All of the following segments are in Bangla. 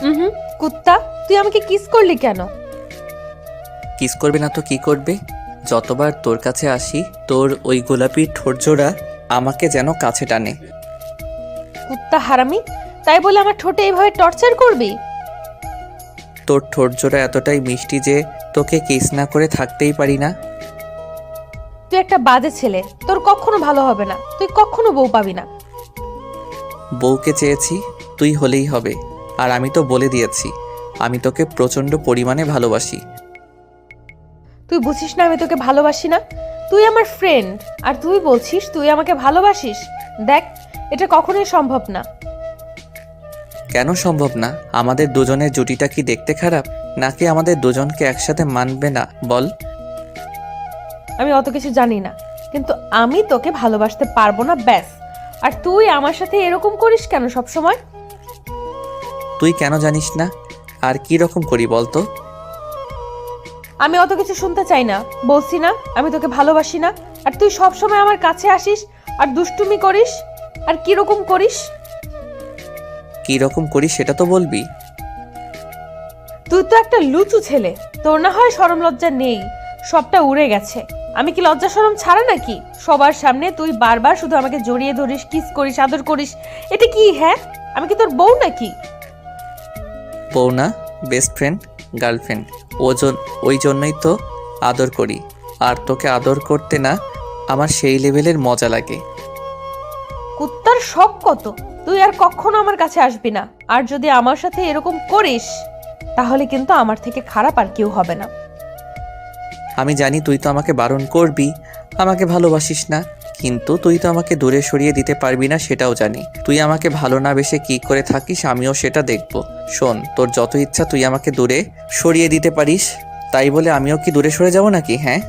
হুম, কুত্তা তুই আমাকে কিস করলি কেন? কিস করবে না তো কি করবে? যতবার তোর কাছে আসি তোর ওই গোলাপি ঠোঁটজোড়া আমাকে যেন কাছে টানে। কুত্তা হারামি, তাই বলে আমার ঠোঁটে এইভাবে টর্চার করবি? তোর ঠোঁটজোড়া এতটাই মিষ্টি যে তোকে কিস না করে থাকতেই পারি না। তুই একটা বাজে ছেলে, তোর কখনো ভালো হবে না, তুই কখনো বউ পাবি না। বউকে চেয়েছি, তুই হলেই হবে। আর আমি তো বলে দিয়েছি আমি তোকে প্রচণ্ড পরিমাণে ভালোবাসি। তুই বুঝিস না আমি তোকে ভালোবাসি না? তুই আমার ফ্রেন্ড, আর তুই বলছিস তুই আমাকে ভালোবাসিস। দেখ, এটা কখনোই সম্ভব না। কেন সম্ভব না? আমাদের দুজনের জুটিটা কি দেখতে খারাপ, নাকি আমাদের দুজনকে একসাথে মানবে না বল? আমি অত কিছু জানি না, কিন্তু আমি তোকে ভালোবাসতে পারবো না, ব্যাস। আর তুই আমার সাথে এরকম করিস কেন সব সময়? তুই কেন জানিস না? আর কি রকম করি বলতো? আমি অত কিছু শুনতে চাই না, বলছি না আমি তোকে ভালোবাসি না। আর তুই সব সময় আমার কাছে আসিস আর দুষ্টুমি করিস। আর কি রকম করিস? কি রকম করি সেটা তো বলবি। তুই তো একটা লুচু ছেলে, তোর না হয় শরম লজ্জা নেই, সবটা উড়ে গেছে। আমি কি লজ্জা শরম ছাড়া নাকি? সবার সামনে তুই বারবার শুধু আমাকে জড়িয়ে ধরিস, কিস করিস, আদর করিস। এটা কি? হ্যাঁ, আমি কি তোর বউ নাকি? বউ না, বেস্ট ফ্রেন্ড, গার্লফ্রেন্ড। ওই জন্যই তো আদর করি। আর তোকে আদর করতে না আমার সেই লেভেলের মজা লাগে। কুত্তার শখ কত! তুই আর কখনো আমার কাছে আসবি না। আর যদি আমার সাথে এরকম করিস, তাহলে কিন্তু আমার থেকে খারাপ আর কেউ হবে না। আমি জানি তুই তো আমাকে বারণ করবি, আমাকে ভালোবাসিস না, কিন্তু তুই তো আমাকে দূরে সরিয়ে দিতে পারবি না সেটাও জানি। তুই আমাকে ভালো না বেসে কি করে থাকিস আমিও সেটা দেখব। শোন, তোর যত ইচ্ছা তুই আমাকে দূরে সরিয়ে দিতে পারিস, তাই বলে আমিও কি দূরে সরে যাব নাকি? হ্যাঁ,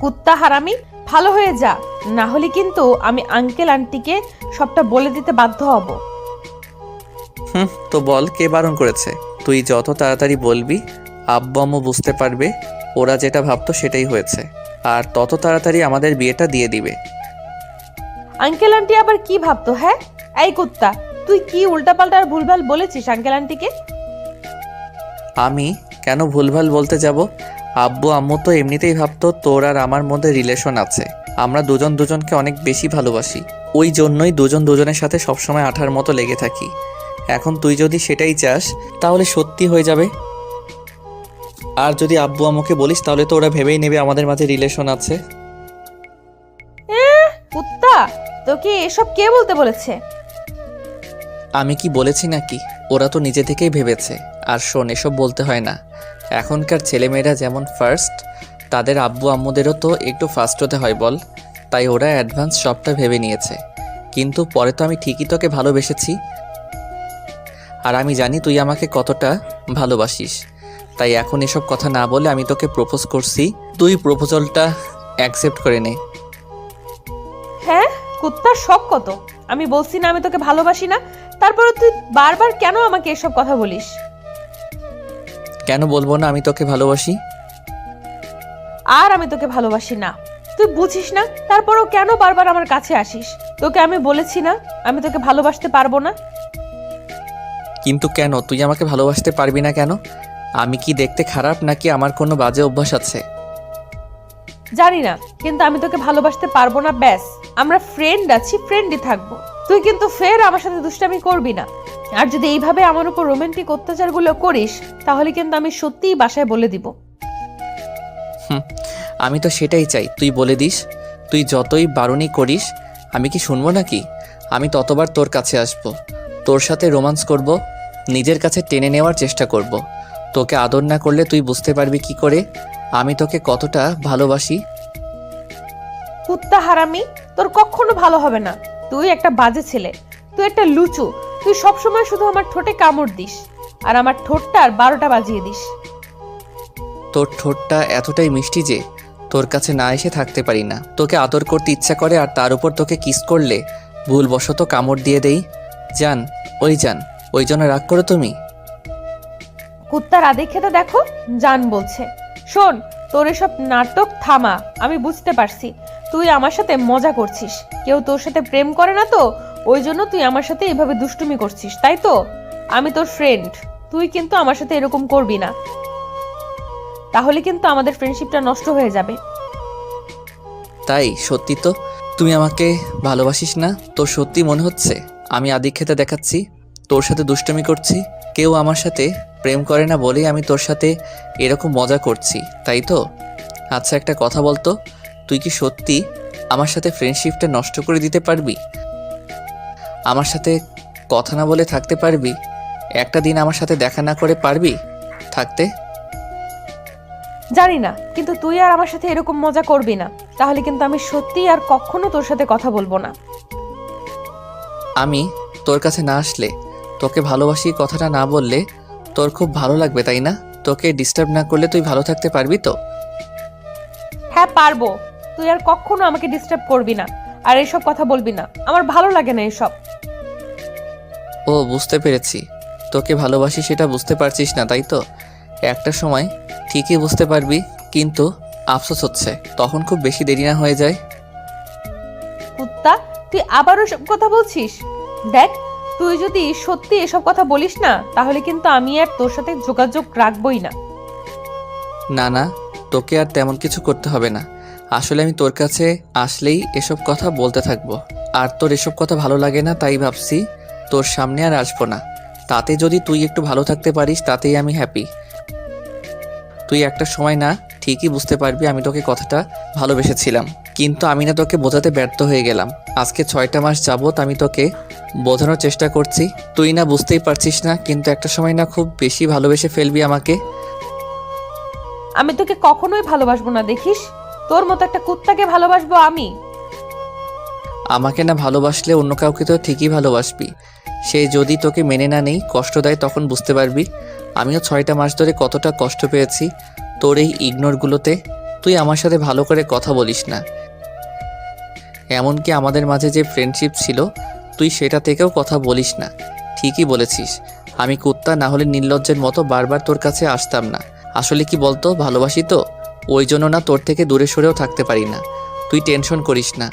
কুত্তা হারামি, ভালো হয়ে যা, না হলে কিন্তু আমি আঙ্কেল আন্টিকে সবটা বলে দিতে বাধ্য হব। তো বল, কে বারণ করেছে? তুই যত তাড়াতাড়ি বলবি আব্বু আম্মু বুঝতে পারবে ওরা যেটা ভাবতো সেটাই হয়েছে, আর তত তাড়াতাড়ি আমাদের বিয়েটা দিয়ে দিবে। আঙ্কেল আন্টি আবার কি ভাবতো? হ্যাঁ, এই কুত্তা, তুই কি উল্টাপাল্টা আর ভুলভাল বলেছিস আঙ্কেল আন্টিকে? আমি কেন ভুলভাল বলতে যাব? আব্বু আম্মু তো এমনিতেই ভাবতো তোর আর আমার মধ্যে রিলেশন আছে, আমরা দুজন দুজনকে অনেক বেশি ভালোবাসি। ওই জন্যই দুজন দুজনের সাথে সবসময় আঠার মতো লেগে থাকি। এখন তুই যদি সেটাই চাস তাহলে সত্যি হয়ে যাবে। আর যদি আব্বু আম্মুকে বলিস তাহলে তো ওরা ভেবেই নেবে আমাদের মাঝে রিলেশন আছে। কুত্তা, তোকে এসব কে বলতে বলেছে? আমি কি বলেছি নাকি? ওরা তো নিজে থেকেই ভেবেছে। আর শোন, এসব বলতে হয় না। এখনকার ছেলেমেয়েরা যেমন ফার্স্ট, তাদের আব্বু আম্মুদেরও তো একটু ফার্স্ট হতে হয় বল। তাই ওরা অ্যাডভান্স সবটা ভেবে নিয়েছে, কিন্তু পরে তো আমি ঠিকই তোকে ভালোবেসেছি। আর আমি জানি তুই আমাকে কতটা ভালোবাসিস। তাই এখন এসব কথা না বলে আমি তোকে প্রপোজ করছি, তুই প্রপোজালটা অ্যাকসেপ্ট করে নে। হ্যাঁ, কুত্তার শখ কত! আমি বলছি না আমি তোকে ভালোবাসি না, তারপরে তুই বারবার কেন আমাকে এসব কথা বলিস? কেন বলবো না আমি তোকে ভালোবাসি? আর আমি তোকে ভালোবাসি না, তুই বুঝিস না, তারপরেও কেন বারবার আমার কাছে আসিস? তোকে আমি বলেছি না আমি তোকে ভালোবাসতে পারবো না? কিন্তু কেন? তুই আমাকে ভালোবাসতে পারবি না কেন? আমি কি দেখতে খারাপ, নাকি আমার কোনো বাজে অভ্যাস আছে? জানি না, কিন্তু আমি তোকে ভালোবাসতে পারবো না, ব্যাস। আমরা ফ্রেন্ড আছি, ফ্রেন্ডই থাকবো। তুই কিন্তু ফের আমার সাথে দুষ্টামি করবি না। আর যদি এইভাবে আমার উপর রোমান্টিক অত্যাচারগুলো করিস, তাহলে কিন্তু আমি সত্যিই বাসায় বলে দিব। আমি তো সেটাই চাই, তুই বলে দিস। তুই যতই বারণই করিস আমি কি শুনবো নাকি? আমি ততবার তোর কাছে আসব, তোর সাথে রোমান্স করব, নিজের কাছে টেনে নেওয়ার চেষ্টা করব। তোকে আদর না করলে তুই বুঝতে পারবি কি করে আমি তোকে কতটা ভালোবাসি। কুত্তা হারামি, তোর কখনো ভালো হবে না। তুই একটা বাজে ছেলে, তুই একটা লুচু। তুই সবসময় শুধু আমার ঠোঁটে কামড় দিস, আর আমার ঠোঁটটা আর 12টা বাজিয়ে দিস। তোর ঠোঁটটা এতটাই মিষ্টি যে তোর কাছে না এসে থাকতে পারি না। তোকে আদর করতে ইচ্ছা করে, আর তার উপর তোকে কিস করলে ভুলবশত কামড় দিয়ে দেই। জান, ওই জন্য রাগ করো তুমি? কুত্তার আদেক খেতে দেখো, জান বলছে। শোন, তোর এসব নাটক থামা। আমি বুঝতে পারছি তুই আমার সাথে মজা করছিস। কেউ তোর সাথে প্রেম করে না তো ওই জন্য তুই আমার সাথে এভাবে দুষ্টুমি করছিস, তাই তো? আমি তোর ফ্রেন্ড, তুই কিন্তু আমার সাথে এরকম করবি না, তাহলে কিন্তু আমাদের ফ্রেন্ডশিপটা নষ্ট হয়ে যাবে। তাই? সত্যি তো তুমি আমাকে ভালোবাসিস না? তোর সত্যি মনে হচ্ছে আমি আদিক্ষেতা দেখাচ্ছি, তোর সাথে দুষ্টুমি করছি? কেউ আমার সাথে প্রেম করে না বলেই আমি তোর সাথে এরকম মজা করছি, তাই তো? আচ্ছা একটা কথা বলতো, তুই কি সত্যি আমার সাথে ফ্রেন্ডশিপটা নষ্ট করে দিতে পারবি? আমার সাথে কথা না বলে থাকতে পারবি? একটা দিন আমার সাথে দেখা না করে পারবি থাকতে? জানি না, কিন্তু তুই আর আমার সাথে এরকম মজা করবি না, তাহলে কিন্তু আমি সত্যি আর কখনো তোর সাথে কথা বলবো না। আমি তোর কাছে না আসলে, তোকে ভালোবাসি কথাটা না বললে তোর খুব ভালো লাগবে, তাই না? তোকে ডিস্টার্ব না করলে তুই ভালো থাকতে পারবি তো? হ্যাঁ পারবো, তুই আর কখনো আমাকে ডিস্টার্ব করবি না, আর এসব কথা বলবি না, আমার ভালো লাগে না এসব। ও বুঝতে পেরেছি, তোকে ভালোবাসি সেটা বুঝতে পারছিস না, তাই তো? একটা সময় ঠিকই বুঝতে পারবি, কিন্তু আফসোস হচ্ছে তখন খুব বেশি দেরি না হয়ে যায়। কুত্তা, তুই আবারও সব কথা বলছিস? দেখ, তুই যদি সত্যি এসব কথা বলিস না, তাহলে কিন্তু আমি আর তোর সাথে যোগাযোগ রাখবই না। না না, তোকে আর তেমন কিছু করতে হবে না। আসলে আমি তোর কাছে আসলেই এসব কথা বলতে থাকবো, আর তোর এসব কথা ভালো লাগে না, তাই ভাবছি তোর সামনে আর আসবো না। তাতে যদি তুই একটু ভালো থাকতে পারিস তাতেই আমি হ্যাপি। তুই একটা সময় না ঠিকই বুঝতে পারবি আমি তোকে কথাটা ভালোবেসেছিলাম, কিন্তু আমি না তোকে বোঝাতে ব্যর্থ হয়ে গেলাম। আজকে 6টা মাস যাবত আমি তোকে বোঝানোর চেষ্টা করছি, তুই না বুঝতেই পারছিস না, কিন্তু একটা সময় না খুব বেশি ভালোবেসে ফেলবি আমাকে। আমি তোকে কখনোই ভালোবাসবো না, দেখিস? তোর মতো একটা কুত্তাকে ভালোবাসবো আমি? আমাকে না ভালোবাসলে অন্য কাউকে তো ঠিকই ভালোবাসবি। সে যদি তোকে মেনে না নেই, কষ্ট দেয়, তখন বুঝতে পারবি। আমিও 6টা মাস ধরে কতটা কষ্ট পেয়েছি তোর এই ইগনোরগুলোতে। তুই আমার সাথে ভালো করে কথা বলিস না, এমনকি আমাদের মাঝে যে ফ্রেন্ডশিপ ছিল তুই সেটা থেকেও কথা বলিস না। ঠিকই বলেছিস, আমি কুত্তা না হলে নির্লজ্জের মতো বারবার তোর কাছে আসতাম না। আসলে কি বলতো, ভালোবাসি তো, ওই জন্য না তোর থেকে দূরে সরেও থাকতে পারি না। তুই টেনশন করিস না,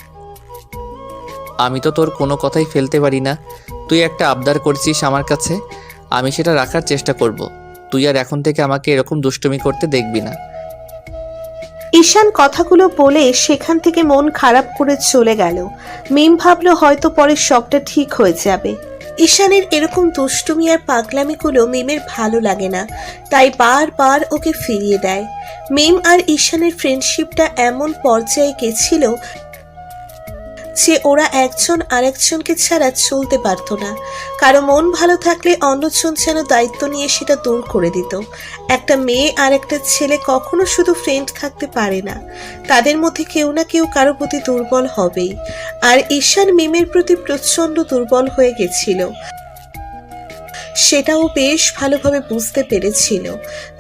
আমি তো তোর কোনো কথাই ফেলতে পারি না। তুই একটা আবদার করছিস আমার কাছে, আমি সেটা রাখার চেষ্টা করব। তুই আর এখন থেকে আমাকে এরকম দুষ্টুমি করতে দেখবি না। ঈশান কথাগুলো বলে সেখান থেকে মন খারাপ করে চলে গেল। মিম ভাবলো হয়তো পরে সবটা ঠিক হয়ে যাবে। ঈশানের এরকম দুষ্টুমি আর পাগলামিগুলো মিমের ভালো লাগে না, তাই বারবার ওকে ফিরিয়ে দেয়। মিম আর ঈশানের ফ্রেন্ডশিপটা এমন পর্যায়ে গেছিল যে ওরা একজন আরেকজনকে ছাড়া চলতে পারতো না। কারো মন ভালো থাকলে অন্যজন যেন দায়িত্ব নিয়ে সেটা দূর করে দিত। একটা মেয়ে আর একটা ছেলে কখনো শুধু ফ্রেন্ড থাকতে পারে না, তাদের মধ্যে কেউ না কেউ কারো প্রতি দুর্বল হবেই। আর ঈশান মিমের প্রতি প্রচণ্ড দুর্বল হয়ে গেছিল, সেটাও বেশ ভালোভাবে বুঝতে পেরেছিল।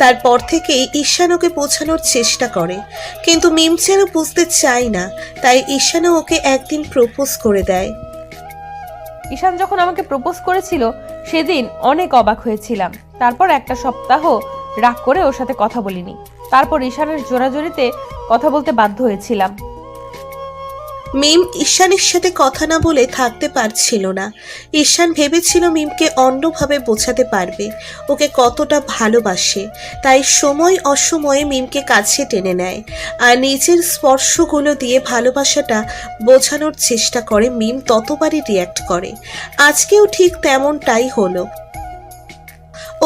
তারপর থেকেই ঈশান ওকে বোঝানোর চেষ্টা করে, কিন্তু মিম যেন বুঝতে চায় না, তাই ঈশানও ওকে একদিন প্রপোজ করে দেয়। ঈশান যখন আমাকে প্রপোজ করেছিল সেদিন অনেক অবাক হয়েছিলাম। তারপর একটা সপ্তাহ রাগ করে ওর সাথে কথা বলিনি। তারপর ঈশানের জোরাজোরিতে কথা বলতে বাধ্য হয়েছিলাম। মিম ঈশানের সাথে কথা না বলে থাকতে পারছিল না। ঈশান ভেবেছিল মিমকে অন্যভাবে বোঝাতে পারবে ওকে কতটা ভালোবাসে, তাই সময় অসময়ে মিমকে কাছে টেনে নেয় আর নিজের স্পর্শগুলো দিয়ে ভালোবাসাটা বোঝানোর চেষ্টা করে। মিম ততবারই রিয়্যাক্ট করে। আজকেও ঠিক তেমনটাই হলো।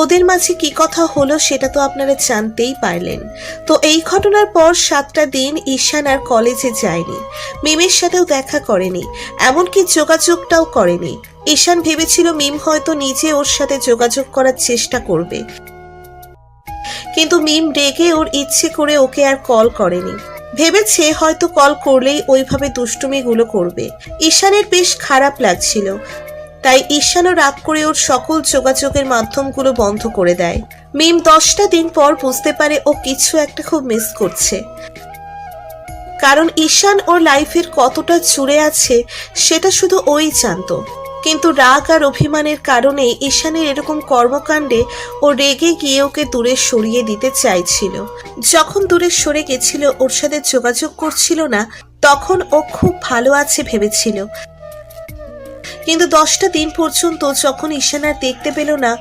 ওদের মাঝে কি কথা হলো সেটা তো আপনারা জানতেই পারলেন। তো এই ঘটনার পর 7টা দিন ঈশান আর কলেজে যায়নি, মিমের সাথেও দেখা করেনি, এমনকি যোগাযোগটাও করেনি। ঈশান ভেবেছিল মিম হয়তো নিজে ওর সাথে যোগাযোগ করার চেষ্টা করবে, কিন্তু মিম রেগে ওর ইচ্ছে করে ওকে আর কল করেনি। ভেবেছে হয়তো কল করলেই ওইভাবে দুষ্টুমিগুলো করবে। ঈশানের বেশ খারাপ লাগছিল, তাই ঈশানও রাগ করে ওর সকল যোগাযোগের মাধ্যমগুলো বন্ধ করে দেয়। মিম 10টা দিন পর বুঝতে পারে ও কিছু একটা খুব মিস করছে, কারণ ঈশান ওর লাইফের কতটা জুড়ে আছে সেটা শুধু ওই জানতো। কিন্তু রাগ আর অভিমানের কারণে ঈশানের এরকম কর্মকাণ্ডে ও রেগে গিয়ে ওকে দূরে সরিয়ে দিতে চাইছিল। যখন দূরে সরে গেছিল, ওর সাথে যোগাযোগ করছিল না, তখন ও খুব ভালো আছে ভেবেছিল। কিন্তু 10টা দিন পর্যন্ত যখন ঈশান আর দেখতে পেল না,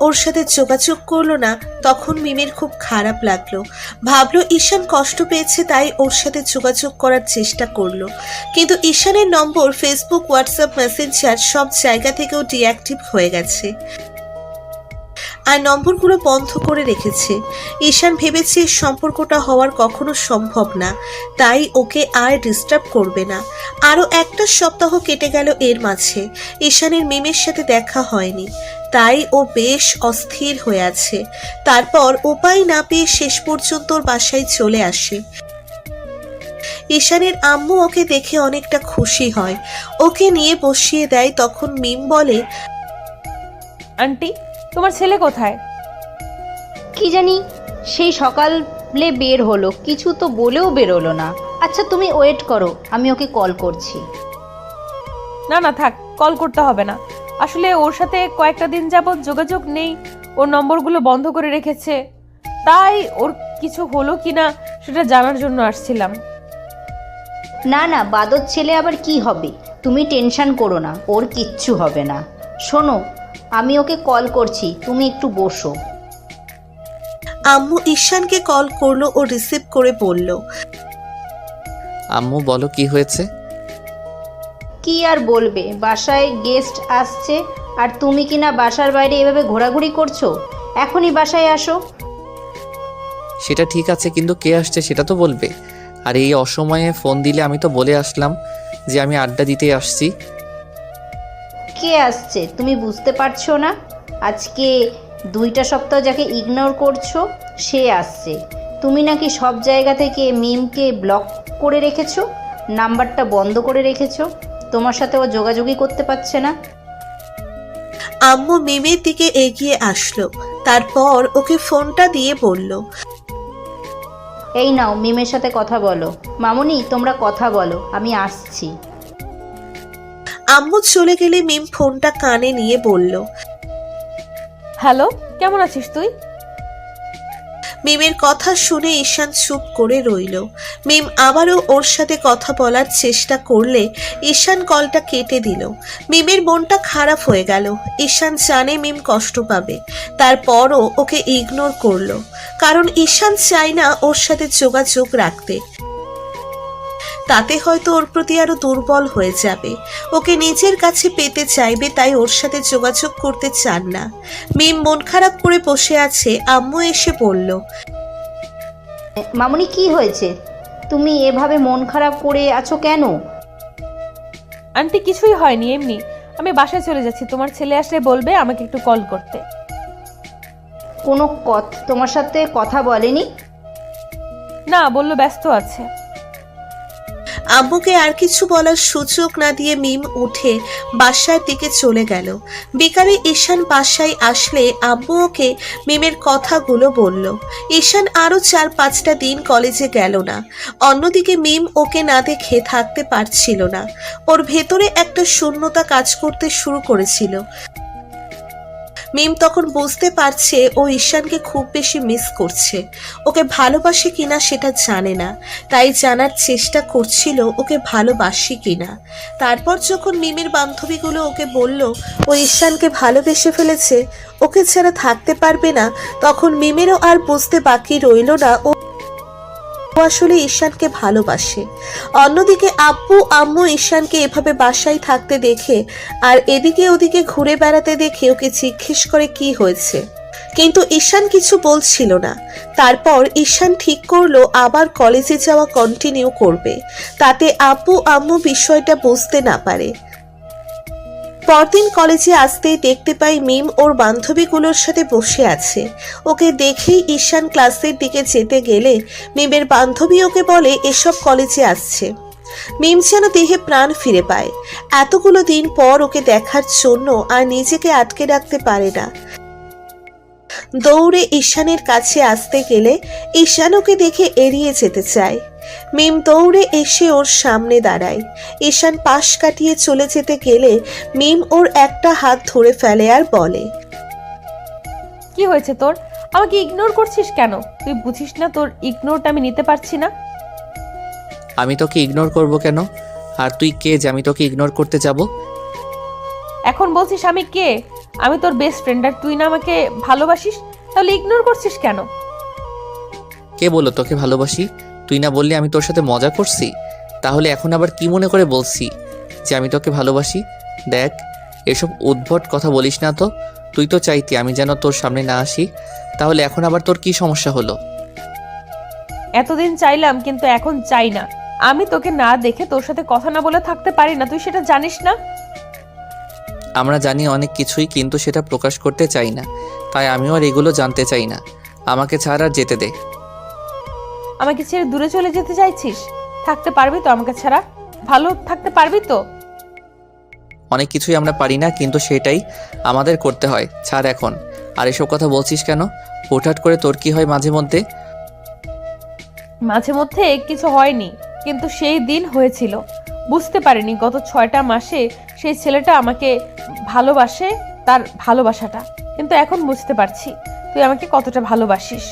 ওর সাথে যোগাযোগ করলো না, তখন মিমের খুব খারাপ লাগলো। ভাবলো ঈশান কষ্ট পেয়েছে, তাই ওর সাথে যোগাযোগ করার চেষ্টা করলো। কিন্তু ঈশানের নম্বর ফেসবুক, হোয়াটসঅ্যাপ, মেসেঞ্জার সব জায়গা থেকেও ডিঅ্যাক্টিভ হয়ে গেছে আর নম্বরগুলো বন্ধ করে রেখেছে। ঈশান ভেবেছে সম্পর্কটা হওয়ার কখনো সম্ভব না, তাই ওকে আর ডিস্টার্ব করবে না। আরও একটা সপ্তাহ কেটে গেল এর মাঝে। ঈশানের মিমের সাথে দেখা হয়নি, তাই ও বেশ অস্থির হয়ে আছে। তারপর উপায় না পেয়ে শেষ পর্যন্ত ওর বাসায় চলে আসে। ঈশানের আম্মু ওকে দেখে অনেকটা খুশি হয়, ওকে নিয়ে বসিয়ে দেয়। তখন মিম বলে, আন্টি, তোমার ছেলে কোথায়? কি জানি, সেই সকালে বের হলো, কিছু তো বলেও বেরোলো না। আচ্ছা তুমি ওয়েট করো, আমি ওকে কল করছি। না না থাক, কল করতে হবে না। আসলে ওর সাথে কয়েকটা দিন যাবৎ যোগাযোগ নেই, ওর নম্বরগুলো বন্ধ করে রেখেছে, তাই ওর কিছু হলো কিনা সেটা জানার জন্য আসছিলাম। না না, বাদর ছেলে আবার কি হবে, তুমি টেনশন করো না, ওর কিচ্ছু হবে না। শোনো, আমি ওকে কল করছি, তুমি একটু বসো। আম্মু ঈশানকে কল করলো, ও রিসিভ করে বলল, আম্মু বলো কি হয়েছে? কি আর বলবে, বাসায় গেস্ট আসছে আর তুমি কিনা বাসার বাইরে এভাবে ঘোরাঘুরি করছো। এখনই বাসায় আসো। সেটা ঠিক আছে, কিন্তু কে আসছে সেটা তো বলবে। আর এই অসময়ে ফোন দিলে আমি তো বলে আসলাম যে আমি আড্ডা দিতে আসছি। কে আসছে তুমি বুঝতে পারছো না? আজকে 2টা সপ্তাহ যাকে ইগনোর করছো সে আসছে। তুমি নাকি সব জায়গা থেকে মিমকে ব্লক করে রেখেছো, নাম্বারটা বন্ধ করে রেখেছো, তোমার সাথে ও যোগাযোগই করতে পারছে না। আম্মু মিমের দিকে এগিয়ে আসলো, তারপর ওকে ফোনটা দিয়ে বলল, এই নাও, মিমের সাথে কথা বলো। মামুনি তোমরা কথা বলো, আমি আসছি। আম্মু চলে গেলে মিম ফোনটা কানে নিয়ে বলল, হ্যালো, কেমন আছিস তুই? মিমের কথা শুনে ঈশান চুপ করে রইল। মিম আবারও ওর সাথে কথা বলার চেষ্টা করলে ঈশান কলটা কেটে দিল। মিমের মনটা খারাপ হয়ে গেল। ঈশান জানে মিম কষ্ট পাবে, তারপরও ওকে ইগনোর করলো, কারণ ঈশান চায় না ওর সাথে যোগাযোগ রাখতে। তাতে হয়তো ওর প্রতি আরো দুর্বল হয়ে যাবে, ওকে নিজের কাছে পেতে চাইবে, তাই ওর সাথে যোগাযোগ করতে চান না। মিম মন খারাপ করে বসে আছে। আম্মু এসে বলল, মামুনি কি হয়েছে, তুমি এভাবে মন খারাপ করে আছো কেন? আন্টি কিছুই হয়নি, এমনি। আমি বাসায় চলে যাচ্ছি, তোমার ছেলে আসলে বলবে আমাকে একটু কল করতে। কোনো তোমার সাথে কথা বলেনি? না, বললো ব্যস্ত আছে। আম্মুকে আর কিছু বলার সুযোগ না দিয়ে মিম উঠে বাসার দিকে চলে গেল। বিকালে ঈশান বাসায় আসলে আম্মু ওকে মিমের কথাগুলো বলল। ঈশান আরো 4-5টা দিন কলেজে গেল না। অন্যদিকে মিম ওকে না দেখে থাকতে পারছিল না। ওর ভেতরে একটা শূন্যতা কাজ করতে শুরু করেছিল। মিম তখন বুঝতে পারছে ও ঈশানকে খুব বেশি মিস করছে। ওকে ভালোবাসে কিনা সেটা জানে না, তাই জানার চেষ্টা করছিল ওকে ভালোবাসি কিনা। তারপর যখন মিমের বান্ধবীগুলো ওকে বলল ও ঈশানকে ভালোবেসে ফেলেছে, ওকে ছাড়া থাকতে পারবে না, তখন মিমেরও আর বুঝতে বাকি রইল না ও আসলে ঈশানকে ভালোবাসে। অন্যদিকে আব্বু আম্মু ঈশানকে এভাবে বাসায় থাকতে দেখে আর এদিকে ওদিকে ঘুরে বেড়াতে দেখে ওকে জিজ্ঞেস করে কি হয়েছে, কিন্তু ঈশান কিছু বলছিল না। তারপর ঈশান ঠিক করলো আবার কলেজে যাওয়া কন্টিনিউ করবে, তাতে আব্বু আম্মু বিষয়টা বুঝতে না পারে। পরদিন কলেজে আসতেই দেখতে পাই মিম ওর বান্ধবীগুলোর সাথে বসে আছে। ওকে দেখেই ঈশান ক্লাসের দিকে যেতে গেলে মিমের বান্ধবী ওকে বলে এসব কলেজে আসছে। মিম যেন দেহে প্রাণ ফিরে পায়। এতগুলো দিন পর ওকে দেখার জন্য আর নিজেকে আটকে রাখতে পারে না। দৌড়ে ঈশানের কাছে আসতে গেলে ঈশান ওকে দেখে এড়িয়ে যেতে চায়। মিম দৌড়ে এসে ওর সামনে দাঁড়ায়। ঈশান পাশ কাটিয়ে চলে যেতে গেলে মিম ওর একটা হাত ধরে ফেলে আর বলে, কি হয়েছে তোর? আমাকে ইগনোর করছিস কেন? তুই বুঝিস না তোর ইগনোরটা আমি নিতে পারছি না? আমি তোকে ইগনোর করব কেন? আর তুই কে যে আমি তোকে ইগনোর করতে যাব? এখন বলছিস আমি কে? আমি তোর বেস্ট ফ্রেন্ড, আর তুই না আমাকে ভালোবাসিস, তাহলে ইগনোর করছিস কেন? কে বললো তোকে ভালোবাসি? তুই না বললি আমি তোর সাথে মজা করছি? তাহলে এখন আবার কি মনে করে বলছি যে আমি তোকে ভালোবাসি? দেখ, এসব উদ্ভট কথা বলিস না তো। তুই তো চাইতি আমি যেন তোর সামনে না আসি, তাহলে এখন আবার তোর কি সমস্যা হলো? এতদিন চাইলাম, কিন্তু এখন চাই না। আমি তোকে না দেখে তোর সাথে কথা না বলে থাকতে পারি না, তুই সেটা জানিস না? আমরা জানি অনেক কিছুই, কিন্তু সেটা প্রকাশ করতে চাই না, তাই আমিও আর এগুলো জানতে চাই না। আমাকে ছাড় আর যেতে দে। আমাকে ছেড়ে দূরে চলে যেতে চাইছিস? থাকতে পারবি তো আমাকে ছাড়া? ভালো থাকতে পারবি তো? অনেক কিছুই আমরা পারি না, কিন্তু সেটাই আমাদের করতে হয়। ছাড় এখন। আর এসব কথা বলছিস কেন? হুটহাট করে তোর কি হয় মাঝে মধ্যে? মাঝে মধ্যে কিছু হয়নি, কিন্তু সেই দিন হয়েছিল। বুঝতে পারিনি গত 6টা মাসে সেই ছেলেটা আমাকে ভালোবাসে, তার ভালোবাসাটা। কিন্তু এখন বুঝতে পারছি তুই আমাকে কতটা ভালোবাসিস।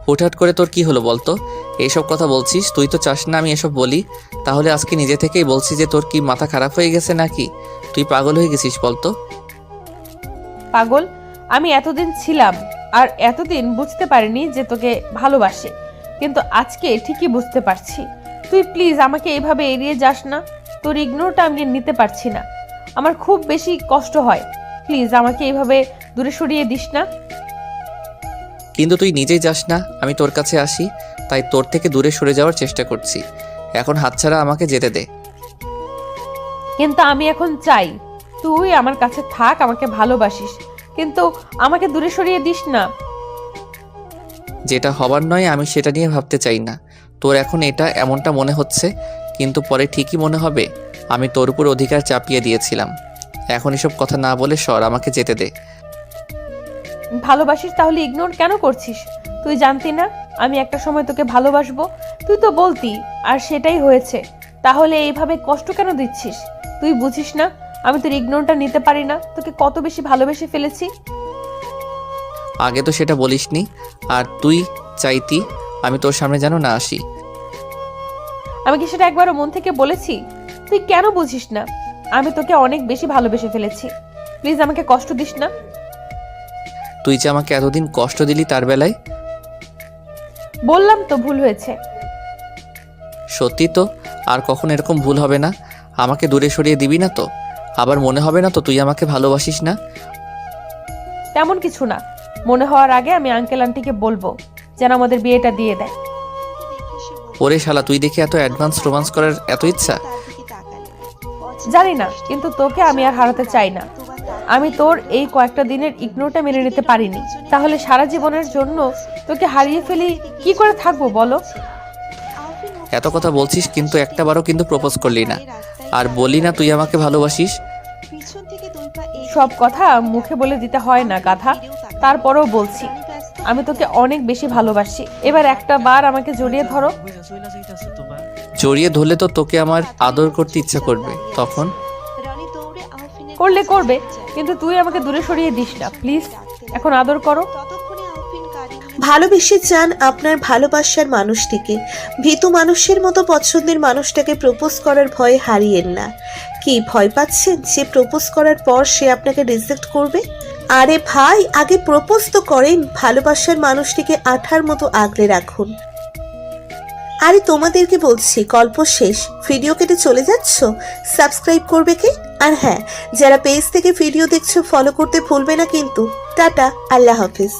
হুটহাট করে তোর কি হলো বলতো? এইসব কথা বলছিস, তুই তো চাস না আমি এসব বলি, তাহলে আজকে নিজে থেকেই বলছিস যে তোর কি মাথা খারাপ হয়ে গেছে নাকি? তুই পাগল হয়ে গেছিস বলতো? পাগল? আমি এতদিন ছিলাম, আর এতদিন বুঝতে পারিনি যে তোকে ভালোবাসে, কিন্তু আজকে ঠিকই বুঝতে পারছি। তুই প্লিজ আমাকে এইভাবে এড়িয়ে যাস না। তোর ইগনোরটা আমি নিতে পারছি না, আমার খুব বেশি কষ্ট হয়। প্লিজ আমাকে এইভাবে দূরে সরিয়ে দিস না। কিন্তু তুই নিজেই যাস না আমি তোর কাছে আসি, তাই তোর থেকে দূরে সরে যাওয়ার চেষ্টা করছি। এখন হাতছাড়া, আমাকে যেতে দে। কিন্তু আমি এখন চাই তুই আমার কাছে থাক, আমাকে ভালোবাসিস, কিন্তু আমাকে দূরে সরিয়ে দিস না। যেটা হবার নয় আমি সেটা নিয়ে ভাবতে চাই না। তোর এখন এটা এমনটা মনে হচ্ছে, কিন্তু পরে ঠিকই মনে হবে আমি তোর উপর অধিকার চাপিয়ে দিয়েছিলাম। এখন এসব কথা না বলে সর, আমাকে যেতে দে। ভালোবাসিস তাহলে ইগনোর কেন করছিস? তুই জানতি না আমি একটা সময় তোকে ভালোবাসবো? তুই তো বলতি, আর সেটাই হয়েছে। তাহলে এইভাবে কষ্ট কেন দিচ্ছিস? তুই বুঝিস না আমি তোর ইগনোরটা নিতে পারি না, তোকে কত বেশি ভালোবেসে ফেলেছি। আগে তো সেটা বলিসনি, আর তুই চাইতি আমি তোর সামনে যেন না আসি। আমি কি সেটা একবারও মন থেকে বলেছি? তুই কেন বুঝিস না? আমি তোকে অনেক বেশি ভালোবেসে ফেলেছি, প্লিজ আমাকে কষ্ট দিস না। তুই যে আমাকে এতদিন কষ্ট দিলি তার বেলায়? বললাম তো ভুল হয়েছে। সত্যি তো? আর কখন এরকম ভুল হবে না? আমাকে দূরে সরিয়ে দিবি না তো? আবার মনে হবে না তো তুই আমাকে ভালোবাসিস না? তেমন কিছু না। মনে হওয়ার আগে আমি আঙ্কেল আন্টিকে বলবো যেন আমাদের বিয়েটা দিয়ে দেয়। ওরে শালা, তুই দেখে এত অ্যাডভান্স রোমান্স করার এত ইচ্ছা? জানি না, কিন্তু তোকে আমি আর হারাতে চাই না। আমি তোর এই কয়েকটা দিনের ইগনোরটা মেনে নিতে পারিনি, তাহলে সারা জীবনের জন্য তোকে হারিয়ে ফেলি কি করে থাকবো বলো? এত কথা বলছিস, কিন্তু একটাবারও কিন্তু প্রপোজ করলি না, আর বললি না তুই আমাকে ভালোবাসিস। সব কথা মুখে বলে দিতে হয় না গাধা, তারপরেও বলছি আমি তোকে অনেক বেশি ভালোবাসি। এবার একটা বার আমাকে জড়িয়ে ধরো। জড়িয়ে ধরলে তো তোকে আমার আদর করতে ইচ্ছা করবে, তখন করলে করবে, কিন্তু তুই আমাকে দূরে সরিয়ে দিস না প্লিজ। এখন আদর করো। ভালোবেসে চান আপনার ভালোবাসার মানুষটিকে, ভীতু মানুষের মতো পছন্দের মানুষটাকে প্রপোজ করার ভয়ে হারিয়েন না। কি ভয় পাচ্ছেন যে প্রপোজ করার পর সে আপনাকে রিজেক্ট করবে? আরে ভাই, আগে প্রপোজ তো করেন। ভালোবাসার মানুষটিকে আঠার মতো আগলে রাখুন। আরে তোমাদেরকে বলছি, গল্প শেষ। ভিডিও কেটে চলে যাচ্ছ? সাবস্ক্রাইব করবে কে? আর হ্যাঁ, যারা পেজ থেকে ভিডিও দেখছো ফলো করতে ভুলবে না কিন্তু। টাটা, আল্লাহ হাফিজ।